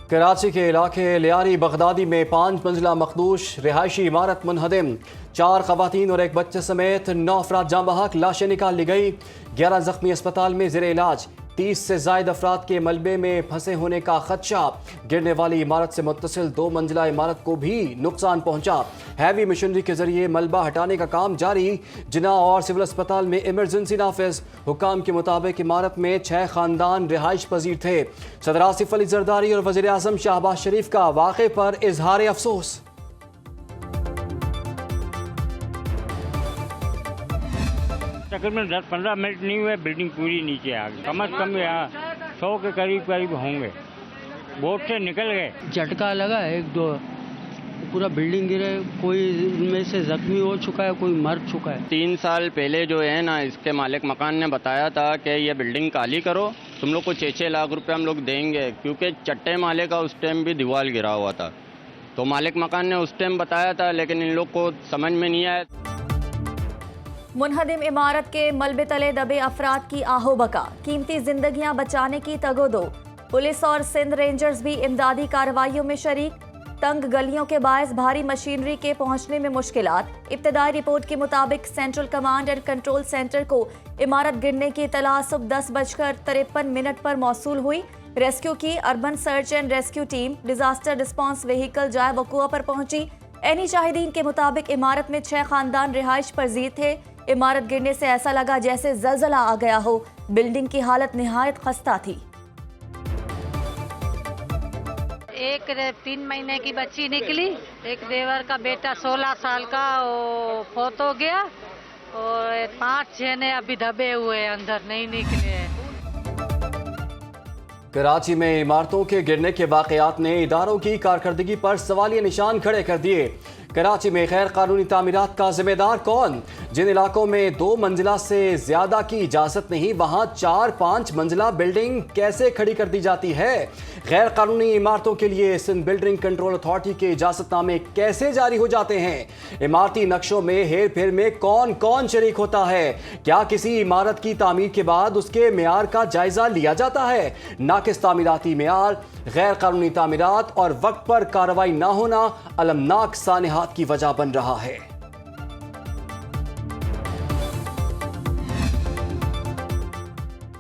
कराची के इलाके लियारी बगदादी में 5 मंजिला मखदूश रिहायशी इमारत मुनहदिम, 4 खवातीन और एक बच्चे समेत 9 अफराद जाँ बहक, लाशें निकाल ली गई। 11 जख्मी अस्पताल में ज़ेरे इलाज। 30 से ज़ायद अफराद के मलबे में फंसे होने का खदशा। गिरने वाली इमारत से मुत्तसिल 2 मंजिला इमारत को भी नुकसान पहुंचा। हैवी मशीनरी के जरिए मलबा हटाने का काम जारी। जिना और सिविल अस्पताल में इमरजेंसी नाफिज। हुकाम के मुताबिक इमारत में 6 खानदान रिहाइश पजीर थे। सदर आसिफ अली जरदारी और वज़ीर आज़म शहबाज शरीफ का वाक़े पर इजहार अफसोस। तकरीबन 10-15 मिनट नहीं हुए, बिल्डिंग पूरी नीचे आ गई। कम से कम यहाँ 100 के करीब होंगे, बोट से निकल गए। झटका लगा 1-2, पूरा बिल्डिंग गिरे। कोई इनमें से जख्मी हो चुका है, कोई मर चुका है। 3 साल पहले जो है ना, इसके मालिक मकान ने बताया था कि ये बिल्डिंग खाली करो, तुम लोग को 6-6 लाख रुपए हम लोग देंगे, क्योंकि चट्टे माले का उस टाइम भी दीवार गिरा हुआ था। तो मालिक मकान ने उस टाइम बताया था, लेकिन इन लोग को समझ में नहीं आया। मुनहदिम इमारत के मलबे तले दबे अफराद की आहो बका, कीमती जिंदगियां बचाने की तगोदो। पुलिस और सिंध रेंजर्स भी इमदादी कार्रवाइयों में शरीक। तंग गलियों के बायस भारी मशीनरी के पहुंचने में मुश्किलात। इब्तदाई रिपोर्ट के मुताबिक central command and control centre को इमारत गिरने की इतला सुबह 10:53 पर मौसूल हुई। रेस्क्यू की urban search and rescue team disaster response vehicle जाए वकुआ पर पहुंची। एनी शाहिदीन के मुताबिक इमारत में 6 खानदान रिहाइश पजीर थे। इमारत गिरने से ऐसा लगा जैसे जलजला आ गया हो। बिल्डिंग की हालत निहायत खस्ता थी। एक 3 महीने की बच्ची निकली, एक देवर का बेटा 16 साल का वो फौत हो गया, और 5-6 ने अभी दबे हुए अंदर नहीं निकले हैं। कराची में इमारतों के गिरने के वाकयात ने इदारों की कारकर्दगी पर सवालिया निशान खड़े कर दिए। कराची में गैर कानूनी तामीरात का जिम्मेदार कौन? जिन इलाकों में 2 मंजिला से ज्यादा की इजाजत नहीं, वहां 4-5 मंजिला बिल्डिंग कैसे खड़ी कर दी जाती है? गैर कानूनी इमारतों के लिए सिंध बिल्डिंग कंट्रोल अथॉरिटी के इजाजतनामे कैसे जारी हो जाते हैं? इमारती नक्शों में हेर फेर में कौन कौन शरीक होता है? क्या किसी इमारत की तामीर के बाद उसके मेयार का जायजा लिया जाता है? नाकिस तामीराती मेयार, गैर कानूनी तामीरात और वक्त पर कार्रवाई न होना अलमनाक सानेहात की वजह बन रहा है।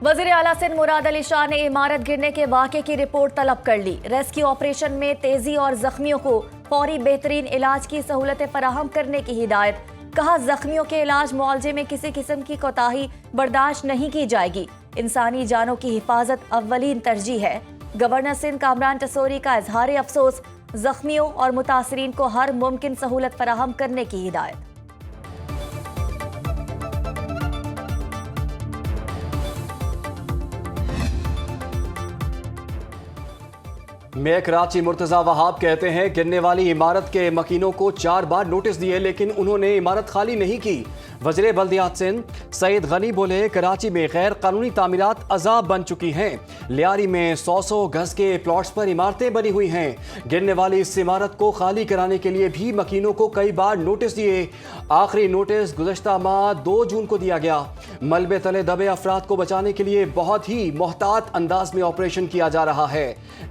वज़ीर आला सिंध मुराद अली शाह ने इमारत गिरने के वाक़े की रिपोर्ट तलब कर ली। रेस्क्यू ऑपरेशन में तेजी और जख्मियों को फौरी बेहतरीन इलाज की सहूलतें फराहम करने की हिदायत। कहा, जख्मियों के इलाज मुआवजे में किसी किस्म की कोताही बर्दाश्त नहीं की जाएगी। इंसानी जानों की हिफाजत अव्वलीन तरजीह है। गवर्नर सिंध कामरान टसोरी का इजहार अफसोस। जख्मियों और मुतासरीन को हर मुमकिन सहूलत फराहम करने की हिदायत। मेयर कराची मुर्तजा वहाब कहते हैं, गिरने वाली इमारत के मकीनों को 4 बार नोटिस दिए, लेकिन उन्होंने इमारत खाली नहीं की। वज़ीर बल्दियात सिंध सईद गनी बोले, कराची में गैर कानूनी तामीरात अजाब बन चुकी हैं। लियारी में 100 गज के प्लॉट्स पर इमारतें बनी हुई हैं। गिरने वाली इस इमारत को खाली कराने के लिए भी मकीनों को कई बार नोटिस दिए। आखिरी नोटिस गुज़श्ता माह 2 जून को दिया गया। मलबे तले दबे अफराद को बचाने के लिए बहुत ही मोहतात अंदाज में ऑपरेशन किया जा रहा है।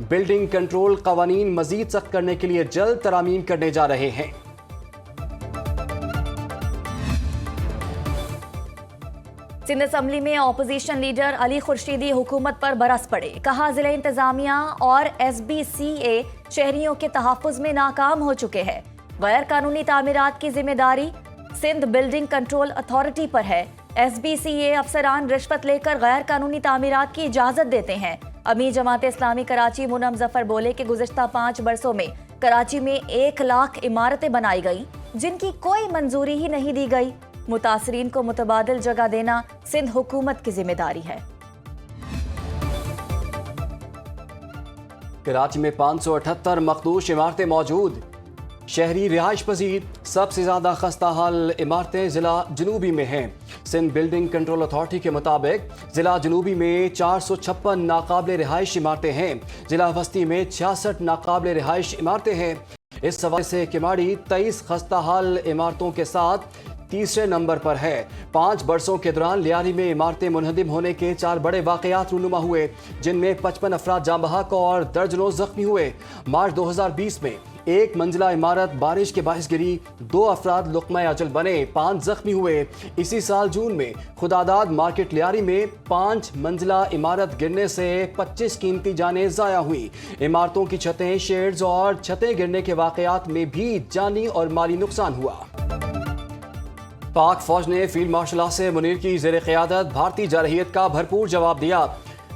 बिल्डिंग कंट्रोल कवानीन मजीद सख्त करने के लिए जल्द तरामीम करने जा रहे हैं। सिंध असम्बली में ऑपोजिशन लीडर अली खुर्शीदी हुकूमत पर बरस पड़े। कहा, जिला इंतजामिया और SBCA शहरियों के तहफ़्फ़ुज़ में नाकाम हो चुके हैं। गैर कानूनी तामीरात की जिम्मेदारी सिंध बिल्डिंग कंट्रोल अथॉरिटी पर है। SBCA अफसरान रिश्वत लेकर गैर कानूनी तामीरात की इजाज़त देते हैं। अमीर जमात इस्लामी कराची मुनम जफर बोले कि गुज़श्ता 5 बरसों में कराची में 1 लाख इमारतें बनाई गई, जिनकी कोई मंजूरी ही नहीं दी गई। मुतासरीन को मुतबादिल जगह देना सिंध हुकूमत की जिम्मेदारी है। कराची में 578 मखदूश इमारतें मौजूद। शहरी रिहाइश पजीर। सबसे ज्यादा खस्ता हाल इमारतें जिला जनूबी में हैं। सिंध बिल्डिंग कंट्रोल अथॉरिटी के मुताबिक जिला जनूबी में 456 नाकाबिल रिहाइश इमारतें हैं। जिला वस्ती में 66 नाकाबिल रिहाइश इमारतें हैं। इस हवाले से किमाड़ी 23 खस्ताहाल इमारतों के साथ तीसरे नंबर पर है। 5 बरसों के दौरान लियारी में इमारतें मुनहदिम होने के 4 बड़े वाकयात रूनुमा हुए, जिनमें 55 अफराद जाँ बहक और दर्जनों जख्मी हुए। मार्च 2020 में 1 मंजिला इमारत बारिश के बाइस गिरी, 2 अफराद लुक़मा अजल बने, 5 जख्मी हुए। इसी साल जून में खुदादाद मार्केट लियारी में 5 मंजिला इमारत गिरने से 25 कीमती जानें ज़ाया हुई। इमारतों की छतें, शेड्स और छतें गिरने के वाकयात में भी जानी और माली नुकसान हुआ। पाक फौज ने फील्ड मार्शल आसिम मुनीर की ज़ेर क़यादत भारतीय जारहियत का भरपूर जवाब दिया।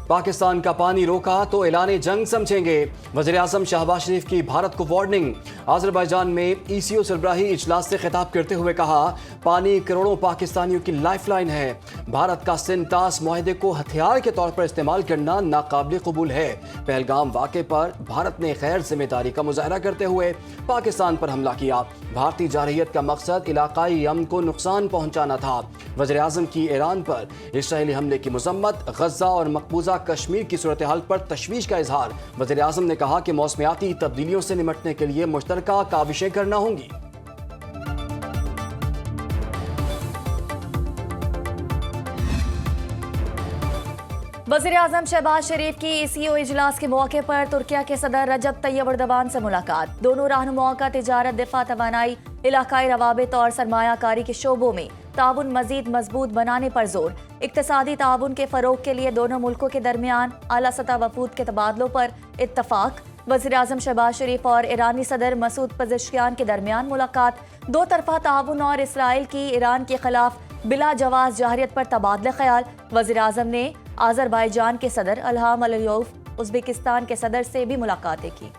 पाकिस्तान का पानी रोका तो ऐलान जंग समझेंगे। वज़ीर आज़म शहबाज शरीफ की भारत को वार्निंग। आज़रबाईजान में ECO सरबराही इजलास से खिताब करते हुए कहा, पानी करोड़ों पाकिस्तानियों की लाइफलाइन है। भारत का सिंटास मुआहदे को हथियार के तौर पर इस्तेमाल करना नाकाबिल कबूल है। पहलगाम वाक़े पर भारत ने गैर जिम्मेदारी का मुजाहरा करते हुए पाकिस्तान पर हमला किया। भारतीय जारहियत का मकसद इलाकाई अमन को नुकसान पहुँचाना था। वज़ीर आज़म की ईरान पर इसराइली हमले की मजम्मत। गज़ा और मकबूजा कश्मीर की सूरत हाल पर तशवीश का इजहार। वज़ीर आज़म ने कहा कि मौसमियाती तब्दीलियों से निपटने के लिए मुश्तरका काविशें करना होंगी। वज़ीर आज़म शहबाज शरीफ की ECO इजलास के मौके पर तुर्किया के सदर रजब तैयब अर्दवान से मुलाकात। दोनों रहनुमाओं का तिजारत, दिफा, तवानाई, इलाकाई रवाबित और सरमायाकारी के शोबों में ताउन मजीद मजबूत बनाने पर जोर। इक्तिसादी ताउन के फरोग के लिए दोनों मुल्कों के दरमियान आला सतह वफूद के तबादलों पर इत्तफाक। वज़ीर आज़म शहबाज शरीफ और ईरानी सदर मसूद पज़ेश्कियान के दरमियान मुलाकात। 2 तरफ़ा ताउन और इसराइल की ईरान के खिलाफ बिला जवाज जाहरियत पर तबादला ख्याल। वज़ीर आज़म ने आज़रबाईजान के सदर इल्हाम अलियव, उज़्बेकिस्तान के सदर से भी मुलाकातें की।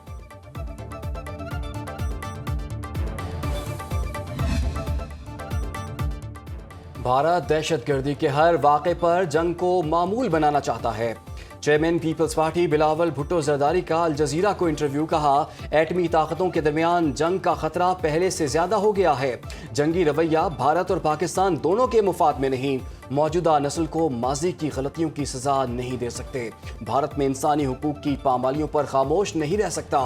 भारत दहशतगर्दी के हर वाक़े पर जंग को मामूल बनाना चाहता है। Chairman people's party Bilawal Bhutto Zardari का अल जजीरा को इंटरव्यू। कहा, एटमी ताकतों के दरमियान जंग का खतरा पहले से ज्यादा हो गया है। जंगी रवैया भारत और पाकिस्तान दोनों के मुफाद में नहीं। मौजूदा नस्ल को माजी की गलतियों की सजा नहीं दे सकते। भारत में इंसानी हुकूक की पामालियों पर खामोश नहीं रह सकता।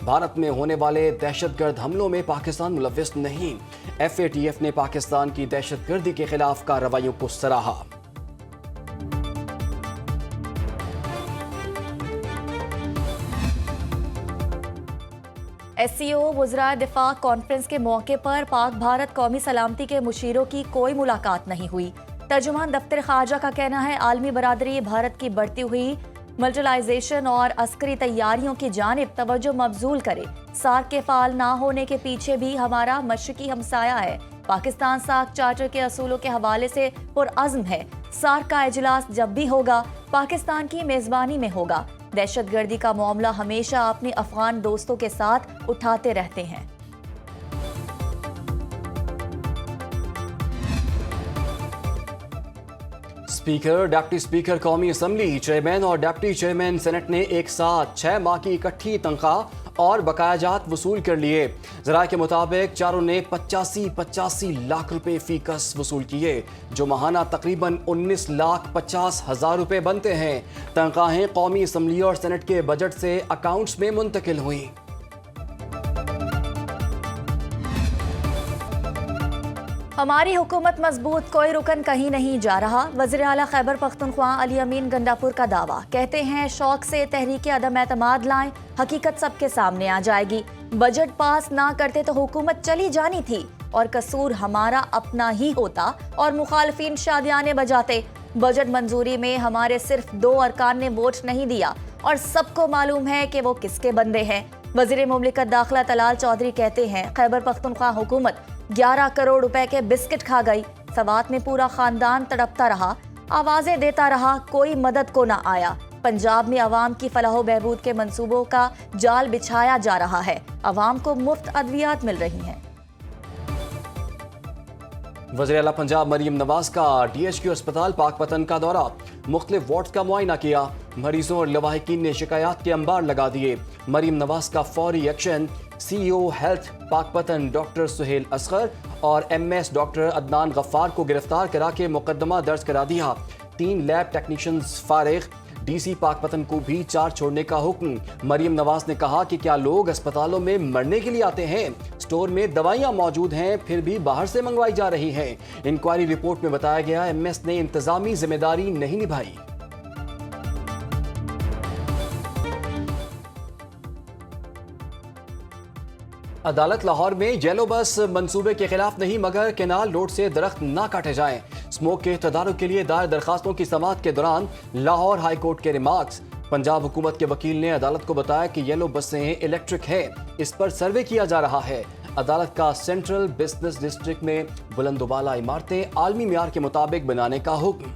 भारत में होने वाले दहशतगर्द हमलों में पाकिस्तान मुलव्विस नहीं। FATF ने पाकिस्तान की दहशतगर्दी के खिलाफ कार्रवाइयों को सराहा। SCO वज़राए दिफा कॉन्फ्रेंस के मौके पर पाक भारत कौमी सलामती के मुशीरों की कोई मुलाकात नहीं हुई। तर्जुमान दफ्तर खारजा का कहना है, आलमी बरादरी भारत की बढ़ती हुई मल्टीलाइजेशन और अस्करी तैयारियों की जानिब तवज्जो मबजूल करे। सार्क के फाल ना होने के पीछे भी हमारा मशरकी हमसाया है। पाकिस्तान सार्क चार्टर के असूलों के हवाले से पुरअज़्म है। सार्क का इजलास जब भी होगा पाकिस्तान की मेजबानी में होगा। दहशतगर्दी का मामला हमेशा अपने अफगान दोस्तों के साथ उठाते रहते हैं। स्पीकर, डिप्टी स्पीकर कौमी असम्बली, चेयरमैन और डिप्टी चेयरमैन सेनेट ने एक साथ 6 माह की इकट्ठी तनख्वाह और बकायाजात वसूल कर लिए। ज़राए के मुताबिक चारों ने 85 लाख रुपए फीकस वसूल किए, जो माहाना तकरीबन 19,50,000 रुपए बनते हैं। तनख्वाहें कौमी असम्बली और सेनेट के बजट से अकाउंट्स में मुंतकिल हुई। हमारी हुकूमत मजबूत, कोई रुकन कहीं नहीं जा रहा। वज़ीर आला खैबर पख्तूनख्वा अली अमीन गंडापुर का दावा। कहते हैं, शौक से तहरीक अदम एतमाद लाएं, हकीकत सबके सामने आ जाएगी। बजट पास ना करते तो हुकूमत चली जानी थी और कसूर हमारा अपना ही होता और मुखालफिन शादियाने बजाते। बजट मंजूरी में हमारे सिर्फ 2 अरकान ने वोट नहीं दिया और सबको मालूम है कि वो किसके बंदे हैं। वज़ीर मुमलिकत दाखिला तलाल चौधरी कहते हैं, खैबर पख्तूनख्वा हुकूमत 11 करोड़ रुपए के बिस्किट खा गई। सवात में पूरा खानदान तड़पता रहा, आवाजें देता रहा, कोई मदद को ना आया। पंजाब में अवाम की फलाह बहबूद के मंसूबों का जाल बिछाया जा रहा है। अवाम को मुफ्त अद्वियात मिल रही हैं। वज़ीर आला पंजाब मरीम नवाज का DHQ अस्पताल पाकपतन का दौरा, मुख्तलिफ वार्ड्स का मुआयना किया। मरीजों और लवाहिकीन ने शिकायत के अंबार लगा दिए। मरीम नवाज का फौरी action. CEO health Pakpattan doctor Suhail Asghar और MS डॉक्टर अदनान गफ्फार को गिरफ्तार करा के मुकदमा दर्ज करा दिया। 3 लैब टेक्नीशियंस फारिग। डीसी पाकपतन को भी चार्ज छोड़ने का हुक्म। मरियम नवाज ने कहा कि क्या लोग अस्पतालों में मरने के लिए आते हैं? स्टोर में दवाइयां मौजूद हैं फिर भी बाहर से मंगवाई जा रही हैं। इंक्वायरी रिपोर्ट में बताया गया एमएस ने इंतजामी जिम्मेदारी नहीं निभाई। अदालत लाहौर में येलो बस मंसूबे के खिलाफ नहीं मगर केनाल रोड से दरख्त ना काटे जाएं। स्मोक के तदारुक के लिए दायर दरखास्तों की समाअत के दौरान लाहौर हाई कोर्ट के रिमार्क्स। पंजाब हुकूमत के वकील ने अदालत को बताया कि येलो बसें इलेक्ट्रिक है, इस पर सर्वे किया जा रहा है। अदालत का सेंट्रल बिजनेस डिस्ट्रिक्ट में बुलंदोबाला इमारतें आलमी मियार के मुताबिक बनाने का हुक्म।